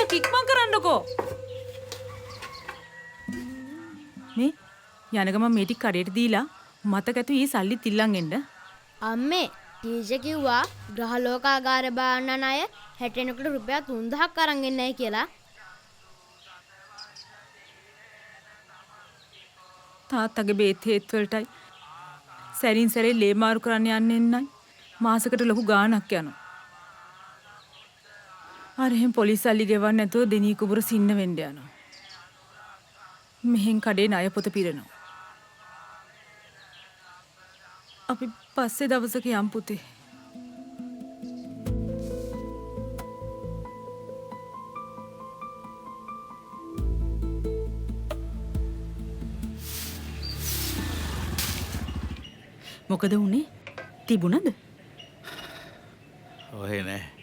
ටිකක් ඉක්මන් කරන්නකෝ. මේ යන ගමන් මේ ටික කඩේට දීලා මතක ඇතු ඊ සල්ලිත් ඉල්ලන් එන්න. අම්මේ ටීචර් කිව්වා ග්‍රහලෝකාගාර බාන්න අය 60කට රුපියල් 3000ක් අරන් එන්නයි කියලා. තාත්තගේ බේත් හේත් වලටයි සැරින් සැරේ ලේ මාරු කරන්න යන්න එන්නයි මාසෙකට ලොකු ගාණක් යනවා. අර එහෙන් පොලිස් සල්ලි ගෙවන්න නැතුව දෙනී කුඹුර සින්න වෙන්න යනවා. මෙහෙන් කඩේ ණය පොත පිරෙනවා. අපි පස්සේ දවසක යම් පුතේ. මොකද උනේ? තිබුණද? ඔහෙ නෑ.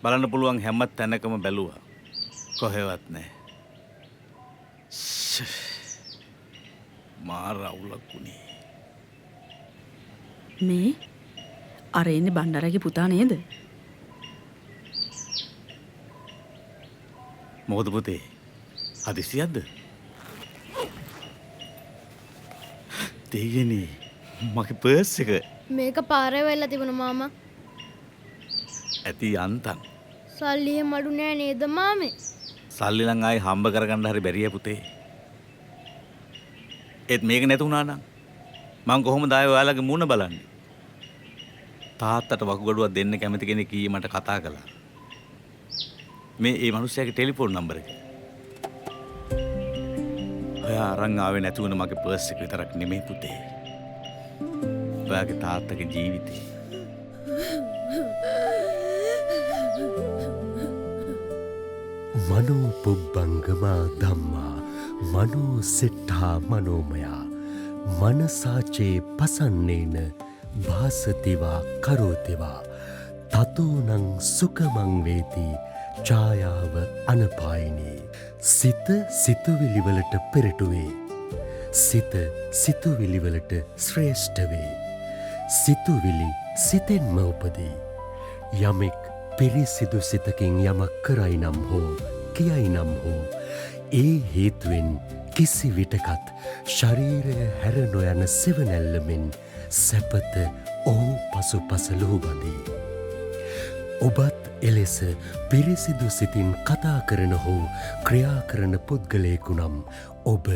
බලන්න පුළුවන් හැම තැනකම බැලුවා. කොහෙවත් නෑ. මාර අවුලක් උනේ. මේ අර එන්නේ බණ්ඩාරගේ පුතා නේද? මොකද පුතේ? හදිසියක්ද? දෙයනේ මගේ පර්ස් එක මේක පාරේ වෙලා තිබුණා මාමා. ඇති යන්තම්. සල්ලි එහෙම අඩු නෑ නේද මාමේ? සල්ලි නම් ආයි හම්බ කරගන්න හරි බැරිය පුතේ. ඒත් මේක නැතුණා නම් මං කොහොමද ආයේ ඔයාලගේ මුණ බලන්නේ? තාත්තට වකුගඩුවක් දෙන්න කැමති කෙනෙක් ඊයේ මට කතා කළා. මේ ඒ මිනිහයාගේ ටෙලිෆෝන් නම්බර එක. ඔයා අරන් ආවේ නැතුවන මගේ පර්ස් එක විතරක් නෙමෙයි පුතේ. ඔයාගේ තාත්තගේ ජීවිතේ. මනෝ පුබ්බංගමා ධම්මා මනෝ සිට්ඨා මනෝමයා මනසාචේ පසන්නේන භාසතිවා කරෝතිවා තතෝනං සුඛමං වේති ඡායාව අනපායිනී. සිත සිතුවිලිවලට පෙරටු වේ. සිත සිතුවිලිවලට ශ්‍රේෂ්ඨ වේ. සිතුවිලි සිතෙන්ම උපදී. යමෙක් පිරිසිදු සිතකින් යමක් කරයි නම් හෝ කියයි නම් හෝ ඒ හේතුවෙන් කිසි විටකත් ශරීරය හැර නොයන සෙවනැල්ලමෙන් සැපත ඔහු පසුපස ලුහුබඳී. ඔබත් එලෙස පිරිසිදු සිතින් කතා කරන හෝ ක්‍රියා කරන පුද්ගලයෙකු නම් ඔබ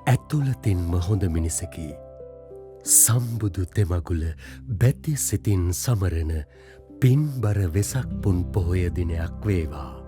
ඇතුළතින්ම හොඳ මිනිසකි. සම්බුදු තෙමගුල බැති සිතින් සමරන පින්බර වෙසක් පුන් පොහොය දිනයක් වේවා.